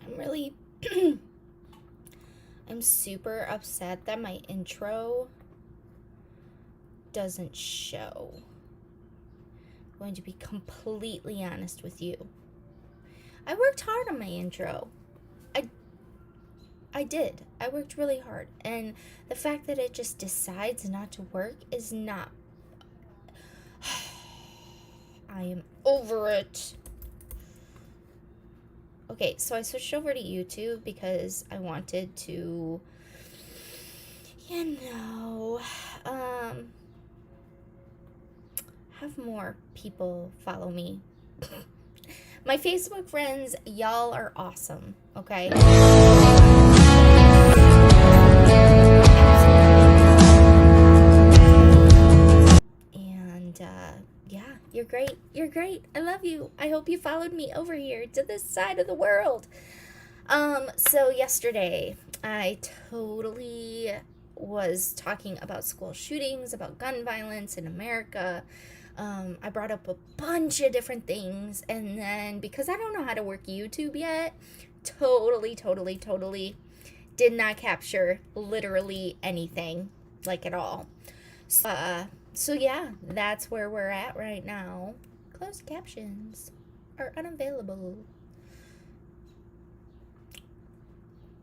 I'm really, I'm super upset that my intro doesn't show. I'm going to be completely honest with you. I worked hard on my intro. I did. I worked really hard. And the fact that it just decides not to work is not... I am over it. Okay, so I switched over to YouTube because I wanted to, have more people follow me. My Facebook friends, y'all are awesome, okay? And, yeah, you're great. You're great. I love you. I hope you followed me over here to this side of the world. So yesterday, I totally was talking about school shootings, about gun violence in America. I brought up a bunch of different things, and then because I don't know how to work YouTube yet, totally did not capture literally anything, like at all. So yeah, that's where we're at right now. Closed captions are unavailable.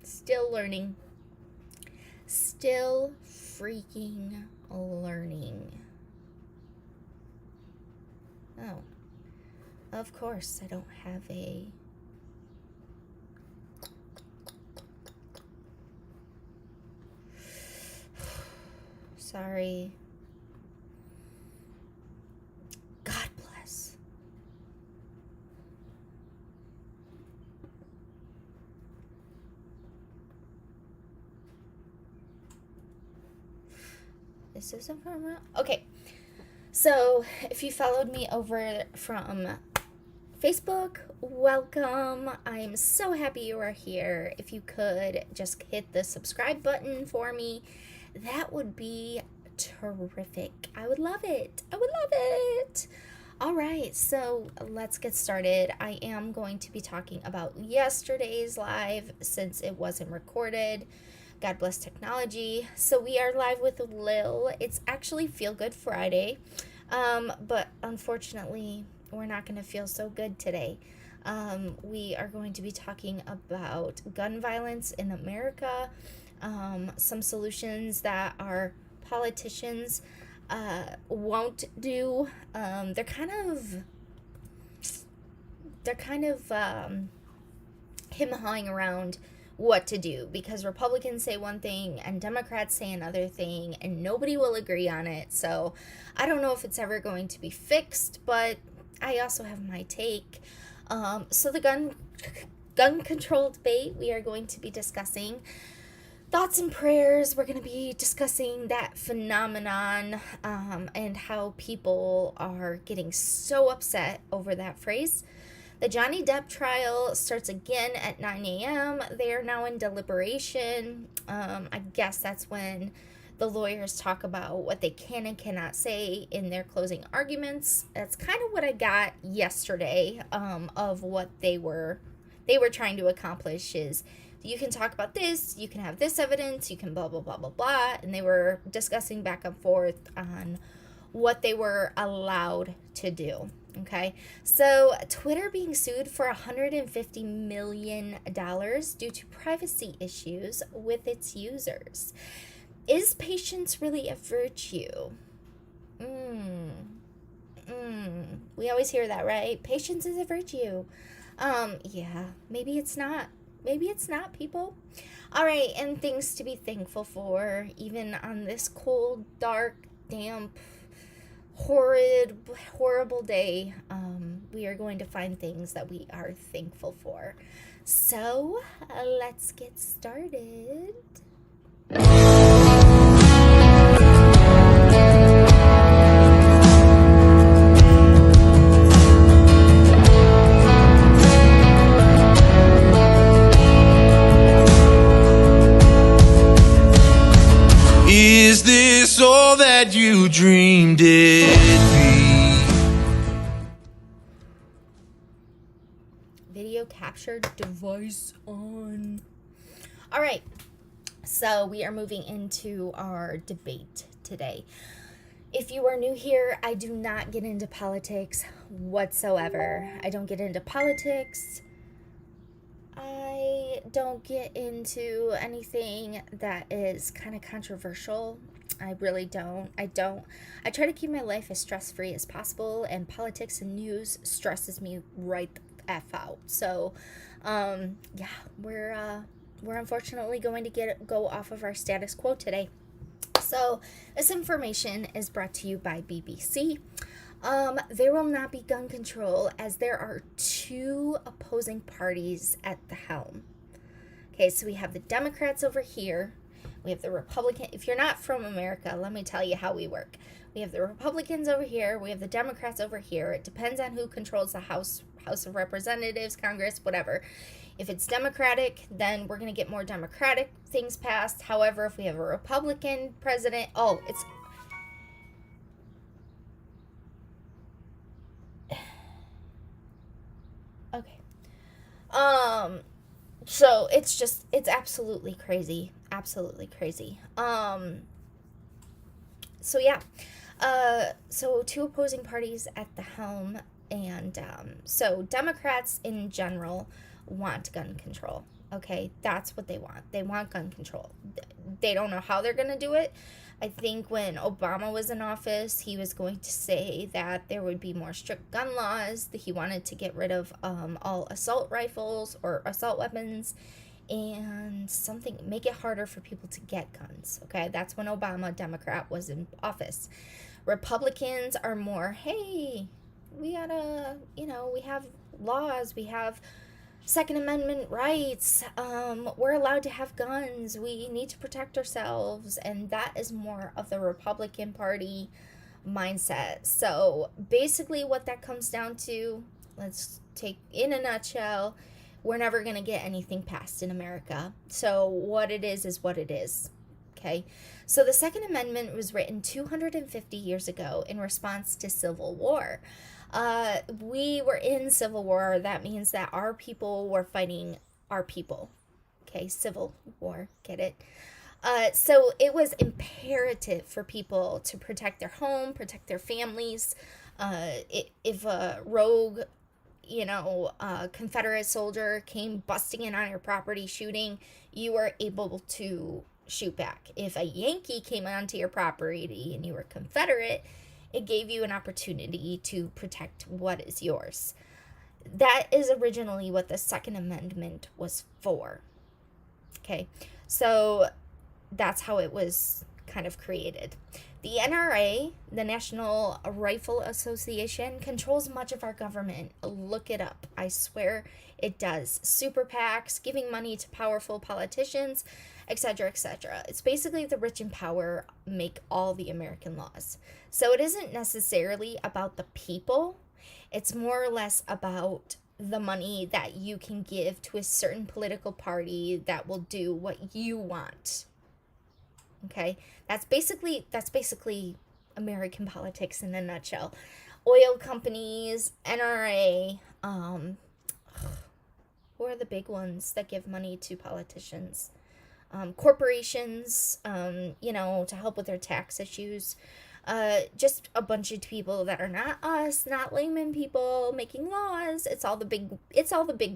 Still learning. Still freaking learning. Oh, of course I don't have a... Sorry. God bless. This isn't from... Okay. So, if you followed me over from Facebook, welcome. I'm so happy you are here. If you could just hit the subscribe button for me, that would be terrific. I would love it. I would love it. All right, so let's get started. I am going to be talking about yesterday's live since it wasn't recorded. God bless technology. So we are live with Lil. It's actually Feel Good Friday, but unfortunately, we're not going to feel so good today. We are going to be talking about gun violence in America, some solutions that our politicians won't do. They're kind of him-hawing around what to do, because Republicans say one thing and Democrats say another thing, and nobody will agree on it. So I don't know if it's ever going to be fixed, but I also have my take. So the gun control debate, we are going to be discussing thoughts and prayers. We're going to be discussing that phenomenon, and how people are getting so upset over that phrase. The Johnny Depp trial starts again at 9 a.m. They are now in deliberation. I guess that's when the lawyers talk about what they can and cannot say in their closing arguments. That's kind of what I got yesterday, of what they were trying to accomplish is, you can talk about this, you can have this evidence, you can blah, blah, blah, blah, blah. And they were discussing back and forth on what they were allowed to do. Okay, so Twitter being sued for $150 million due to privacy issues with its users. Is patience really a virtue? We always hear that, right? Patience is a virtue. Yeah, maybe it's not. Maybe it's not, people. All right, and things to be thankful for, even on this cold, dark, damp, horrible day. We are going to find things that we are thankful for. So, let's get started. Is this all that you dreamed it'd be? Video capture device on. All right, so we are moving into our debate today. If you are new here, I do not get into politics whatsoever. I don't get into politics. I don't get into anything that is kind of controversial. I really don't. I try to keep my life as stress-free as possible, and politics and news stresses me right the F out. So, yeah, we're unfortunately going to go off of our status quo today. So, this information is brought to you by BBC. There will not be gun control as there are two opposing parties at the helm. Okay, so we have the Democrats over here. We have the Republican. If you're not from America, let me tell you how we work. We have the Republicans over here. We have the Democrats over here. It depends on who controls the House of Representatives, Congress, whatever. If it's Democratic, then we're going to get more Democratic things passed. However, if we have a Republican president, it's... Okay. So it's absolutely crazy. Absolutely crazy. So yeah. So two opposing parties at the helm, and so Democrats in general want gun control. Okay, that's what they want. They want gun control. They don't know how they're going to do it. I think when Obama was in office, he was going to say that there would be more strict gun laws, that he wanted to get rid of all assault rifles or assault weapons, and make it harder for people to get guns. Okay, that's when Obama, Democrat, was in office. Republicans are more, hey, we gotta, we have laws, we have Second Amendment rights, we're allowed to have guns, we need to protect ourselves, and that is more of the Republican Party mindset. So basically what that comes down to, let's take in a nutshell, we're never going to get anything passed in America. So what it is what it is. Okay, so the Second Amendment was written 250 years ago in response to civil war. We were in civil war. That means that our people were fighting our people. Okay, civil war, get it? So it was imperative for people to protect their home, protect their families. If a rogue, Confederate soldier came busting in on your property shooting, you were able to shoot back. If a Yankee came onto your property and you were Confederate, it gave you an opportunity to protect what is yours. That is originally what the Second Amendment was for. Okay, so that's how it was kind of created. The NRA, the National Rifle Association, controls much of our government. Look it up. I swear it does. Super PACs, giving money to powerful politicians, etc., etc. It's basically the rich and power make all the American laws. So it isn't necessarily about the people. It's more or less about the money that you can give to a certain political party that will do what you want. Okay, that's basically American politics in a nutshell. Oil companies, NRA, who are the big ones that give money to politicians? Corporations, to help with their tax issues. Just a bunch of people that are not us, not layman people making laws. It's all the big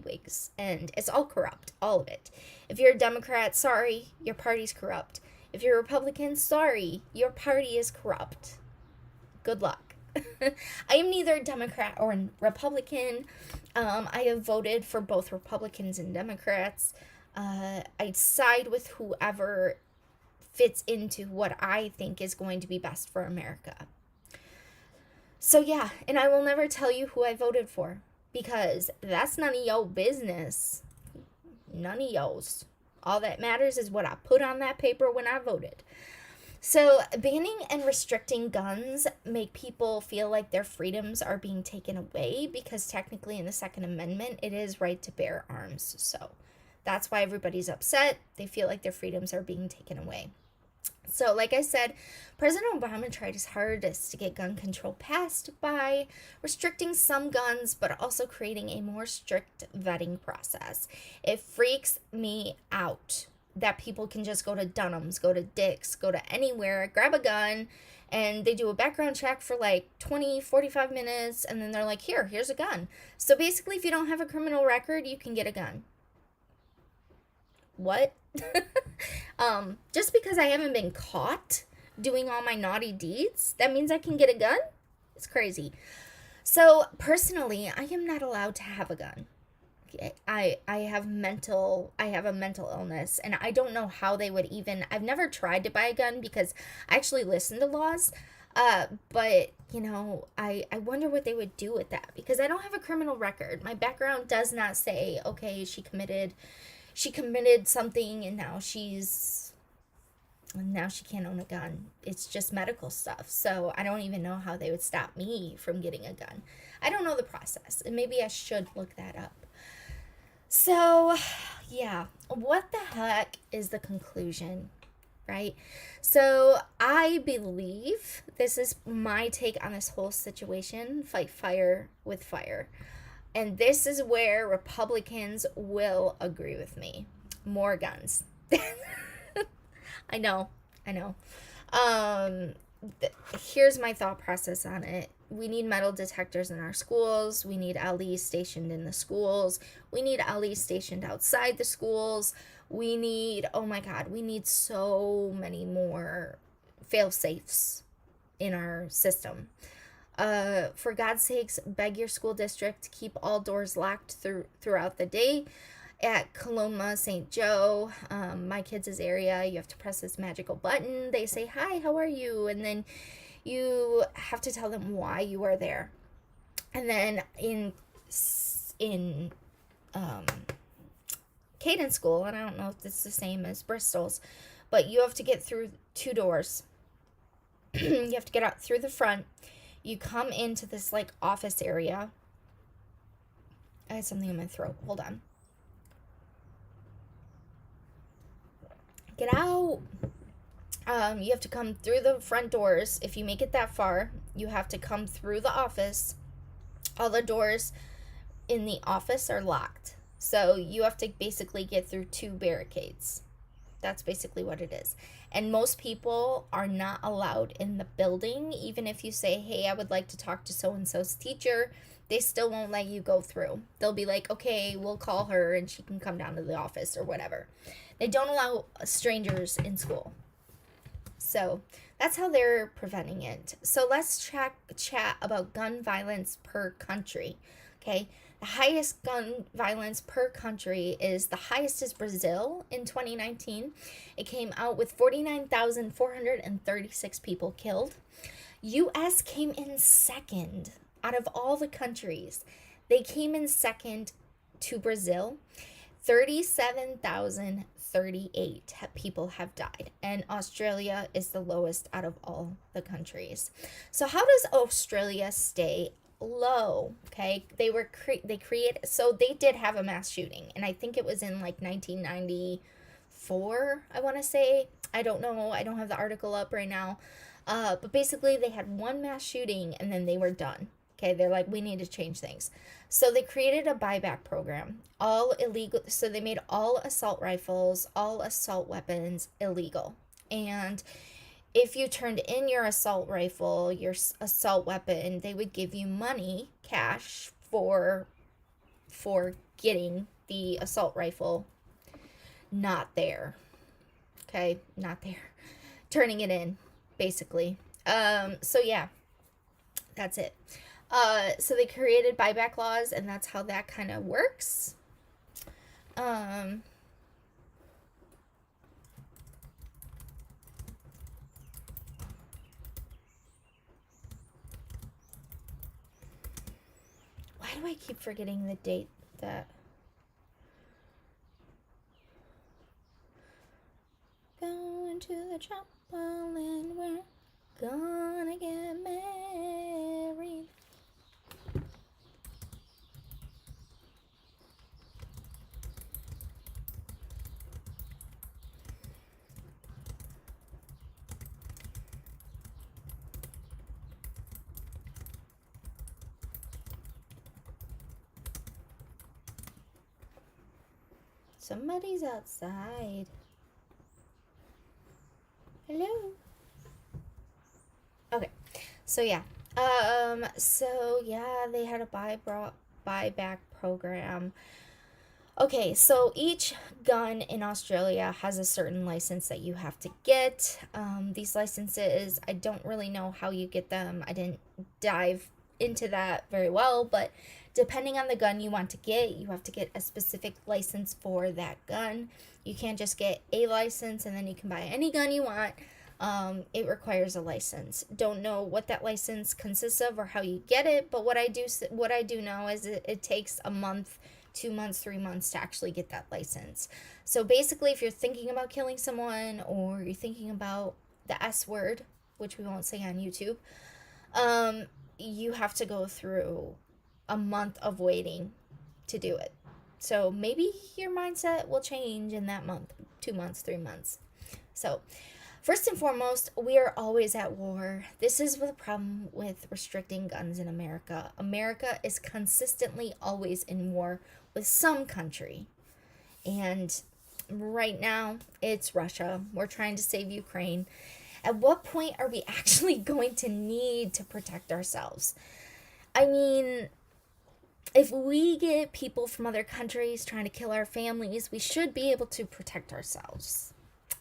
wigs, and it's all corrupt, all of it. If you're a Democrat, sorry, your party's corrupt. If you're a Republican, sorry, your party is corrupt. Good luck. I am neither a Democrat or a Republican. I have voted for both Republicans and Democrats. I side with whoever fits into what I think is going to be best for America. So yeah, and I will never tell you who I voted for, because that's none of your business. None of yours. All that matters is what I put on that paper when I voted. So banning and restricting guns make people feel like their freedoms are being taken away, because technically in the Second Amendment, it is right to bear arms. So that's why everybody's upset. They feel like their freedoms are being taken away. So, like I said, President Obama tried his hardest to get gun control passed by restricting some guns, but also creating a more strict vetting process. It freaks me out that people can just go to Dunham's, go to Dick's, go to anywhere, grab a gun, and they do a background check for like 20, 45 minutes, and then they're like, here's a gun. So basically, if you don't have a criminal record, you can get a gun. What? Just because I haven't been caught doing all my naughty deeds, that means I can get a gun? It's crazy. So personally, I am not allowed to have a gun. Okay? I have a mental illness, and I don't know how they would even, I've never tried to buy a gun because I actually listen to laws. But I wonder what they would do with that, because I don't have a criminal record. My background does not say, okay, she committed something and now she can't own a gun. It's just medical stuff. So I don't even know how they would stop me from getting a gun. I don't know the process, and maybe I should look that up. So, yeah, what the heck is the conclusion, right? So I believe, this is my take on this whole situation: fight fire with fire. And this is where Republicans will agree with me. More guns. I know. Here's my thought process on it. We need metal detectors in our schools. We need LEs stationed in the schools. We need LEs stationed outside the schools. We need, oh my God, we need so many more fail-safes in our system. For God's sakes, beg your school district to keep all doors locked throughout the day. At Coloma, St. Joe, my kids' area, you have to press this magical button. They say, hi, how are you? And then you have to tell them why you are there. And then in Caden School, and I don't know if it's the same as Bristol's, but you have to get through 2 doors. You have to get out through the front. You come into this like office area. I had something in my throat. Hold on. Get out. You have to come through the front doors. If you make it that far, you have to come through the office. All the doors in the office are locked. So you have to basically get through 2 barricades. That's basically what it is. And most people are not allowed in the building. Even if you say, hey, I would like to talk to so-and-so's teacher, they still won't let you go through. They'll be like, okay, we'll call her and she can come down to the office or whatever. They don't allow strangers in school. So that's how they're preventing it. So let's chat about gun violence per country. Okay. The highest gun violence per country is Brazil in 2019. It came out with 49,436 people killed. US came in second out of all the countries. They came in second to Brazil. 37,038 people have died, and Australia is the lowest out of all the countries. So how does Australia stay low? Okay, they did have a mass shooting, and I think it was in like 1994, I want to say. I don't know, I don't have the article up right now, but basically they had one mass shooting and then they were done. Okay, they're like, we need to change things. So they created a buyback program, all illegal. So they made all assault rifles, all assault weapons illegal. And if you turned in your assault rifle, your assault weapon, they would give you money, cash, for getting the assault rifle not there. Okay, not there. Turning it in, basically. So yeah, that's it. So they created buyback laws, and that's how that kind of works. Why do I keep forgetting the date that... Going to the chapel and we're gonna get married. Somebody's outside. Hello? Okay. So yeah. They had a buyback program. Okay, so each gun in Australia has a certain license that you have to get. These licenses, I don't really know how you get them. I didn't dive into that very well, but depending on the gun you want to get, you have to get a specific license for that gun. You can't just get a license and then you can buy any gun you want. It requires a license. Don't know what that license consists of or how you get it, but what I do know is it takes a month, 2 months, 3 months to actually get that license. So basically, if you're thinking about killing someone or you're thinking about the S word, which we won't say on YouTube, you have to go through a month of waiting to do it. So maybe your mindset will change in that month, 2 months, 3 months. So first and foremost, we are always at war. This is the problem with restricting guns in America. America is consistently always in war with some country. And right now, it's Russia. We're trying to save Ukraine. At what point are we actually going to need to protect ourselves? I mean, if we get people from other countries trying to kill our families, we should be able to protect ourselves.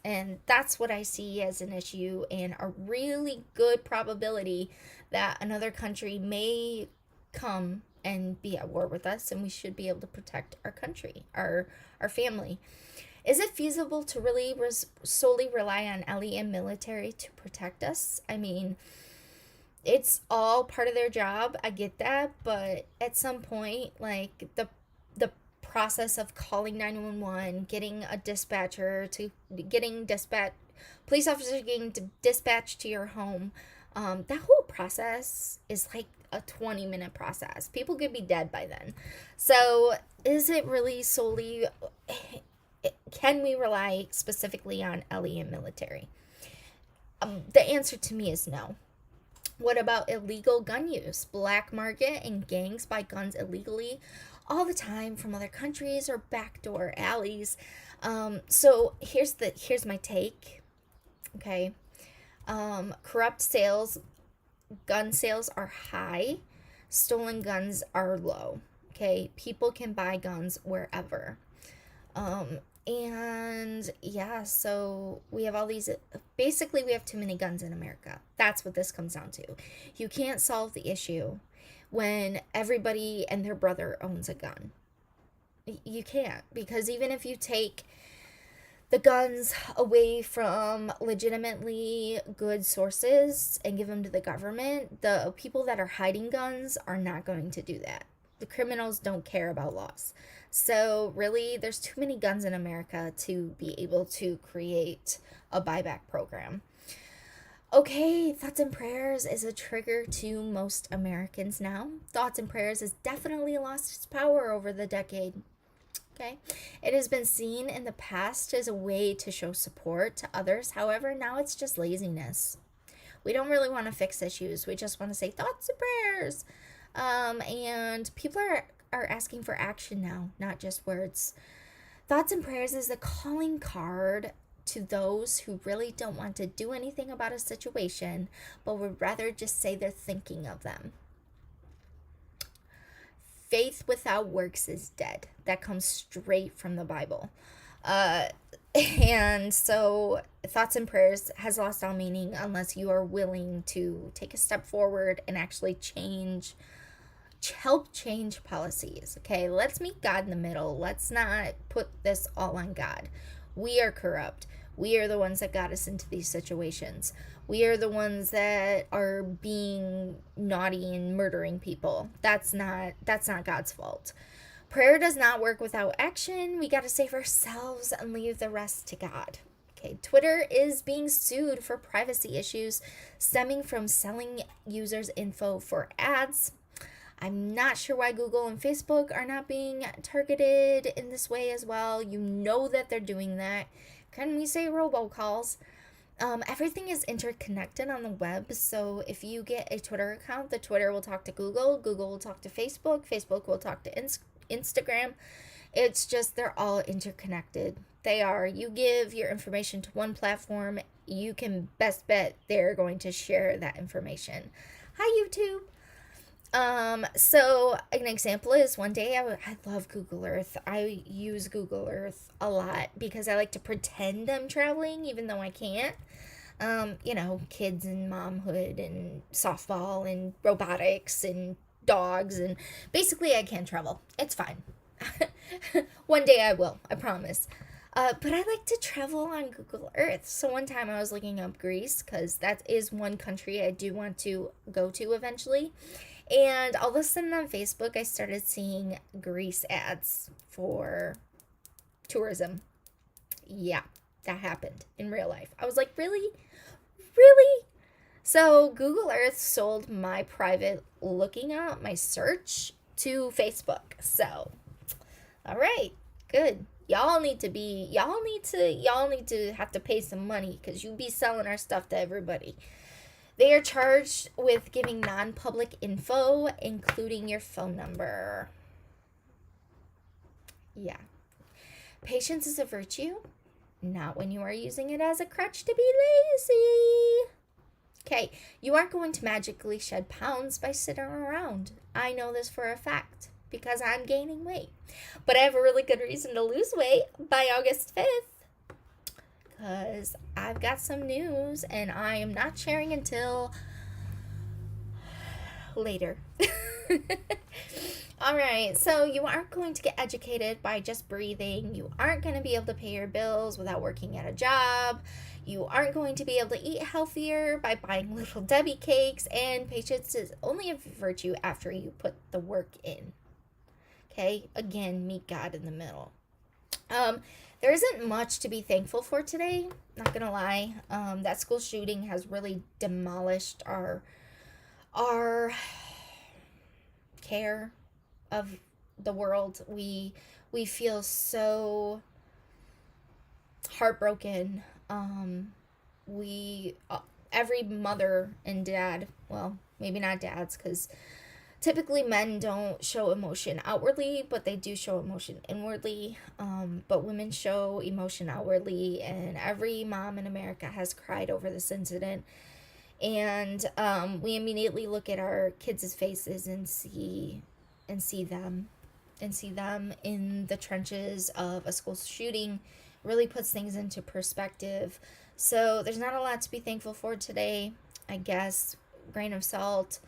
And that's what I see as an issue and a really good probability that another country may come and be at war with us, and we should be able to protect our country, our family. Is it feasible to really solely rely on LE and military to protect us? I mean, it's all part of their job. I get that, but at some point, like the process of calling 911, getting a dispatcher to getting police officers getting dispatched to your home, that whole process is like a 20-minute process. People could be dead by then. So is it really solely, can we rely specifically on LE and military? The answer to me is no. What about illegal gun use? Black market and gangs buy guns illegally all the time from other countries or backdoor alleys. So here's my take. Okay. Corrupt sales, gun sales are high. Stolen guns are low. Okay. People can buy guns wherever. And yeah, so we have all these. Basically, we have too many guns in America. That's what this comes down to. You can't solve the issue when everybody and their brother owns a gun. You can't, because even if you take the guns away from legitimately good sources and give them to the government, the people that are hiding guns are not going to do that. The criminals don't care about laws. So really, there's too many guns in America to be able to create a buyback program. Okay, Thoughts and Prayers is a trigger to most Americans now. Thoughts and Prayers has definitely lost its power over the decade. Okay, it has been seen in the past as a way to show support to others. However, now it's just laziness. We don't really want to fix issues. We just want to say thoughts and prayers. And people are asking for action now, not just words. Thoughts and Prayers is a calling card to those who really don't want to do anything about a situation, but would rather just say they're thinking of them. Faith without works is dead. That comes straight from the Bible. And so Thoughts and Prayers has lost all meaning unless you are willing to take a step forward and actually help change policies. Okay, let's meet God in the middle. Let's not put this all on God. We are corrupt. We are the ones that got us into these situations. We are the ones that are being naughty and murdering people. That's not God's fault. Prayer does not work without action. We got to save ourselves and leave the rest to God. Okay, Twitter is being sued for privacy issues stemming from selling users' info for ads. I'm not sure why Google and Facebook are not being targeted in this way as well. You know that they're doing that. Can we say robocalls? Everything is interconnected on the web. So if you get a Twitter account, the Twitter will talk to Google. Google will talk to Facebook. Facebook will talk to Instagram. It's just they're all interconnected. They are. You give your information to one platform, you can best bet they're going to share that information. Hi, YouTube. So an example is one day I love Google Earth. I use Google Earth a lot because I like to pretend I'm traveling even though I can't. Kids and momhood and softball and robotics and dogs, and basically I can travel. It's fine. One day I will, I promise. But I like to travel on Google Earth. So one time I was looking up Greece because that is one country I do want to go to eventually. And all of a sudden on Facebook, I started seeing Greece ads for tourism. Yeah, that happened in real life. I was like, really? Really? So Google Earth sold my private looking up, my search, to Facebook. So, all right, good. Y'all need to have to pay some money because you be selling our stuff to everybody. They are charged with giving non-public info, including your phone number. Yeah. Patience is a virtue, not when you are using it as a crutch to be lazy. Okay, you aren't going to magically shed pounds by sitting around. I know this for a fact because I'm gaining weight. But I have a really good reason to lose weight by August 5th. Because I've got some news and I am not sharing until later. Alright, so you aren't going to get educated by just breathing. You aren't going to be able to pay your bills without working at a job. You aren't going to be able to eat healthier by buying Little Debbie cakes. And patience is only a virtue after you put the work in. Okay, again, meet God in the middle. There isn't much to be thankful for today, not gonna lie. That school shooting has really demolished our care of the world. We feel so heartbroken. Every mother and dad, well, maybe not dads, because typically men don't show emotion outwardly, but they do show emotion inwardly. But women show emotion outwardly, and every mom in America has cried over this incident. And we immediately look at our kids' faces and see them in the trenches of a school shooting. Really puts things into perspective. So there's not a lot to be thankful for today, I guess. Grain of salt.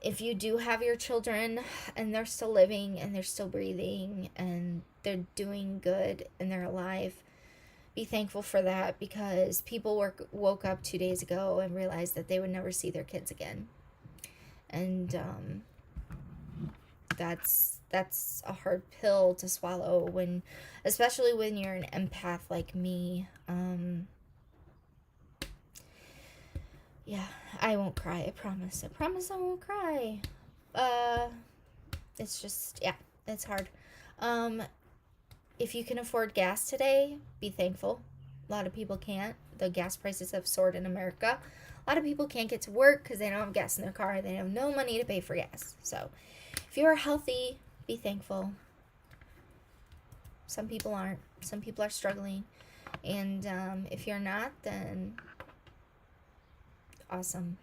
If you do have your children and they're still living and they're still breathing and they're doing good and they're alive, be thankful for that, because people woke up 2 days ago and realized that they would never see their kids again. And that's a hard pill to swallow, especially when you're an empath like me. Yeah, I won't cry. I promise. I promise I won't cry. It's just, yeah, it's hard. If you can afford gas today, be thankful. A lot of people can't. The gas prices have soared in America. A lot of people can't get to work because they don't have gas in their car. They have no money to pay for gas. So, if you are healthy, be thankful. Some people aren't. Some people are struggling. And if you're not, then awesome.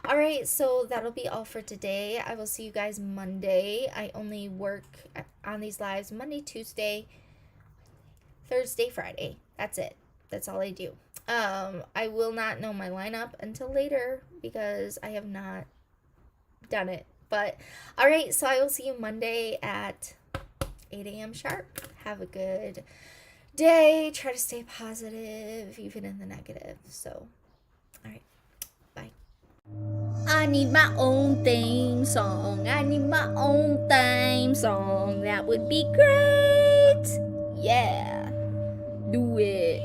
All right, so that'll be all for today. I will see you guys Monday. I only work on these lives Monday, Tuesday, Thursday, Friday. That's it. That's all I do. I will not know my lineup until later because I have not done it. But all right, so I will see you Monday at 8 a.m. sharp. Have a good day. Try to stay positive, even in the negative. So, all right. Bye. I need my own theme song. I need my own theme song. That would be great. Yeah. Do it.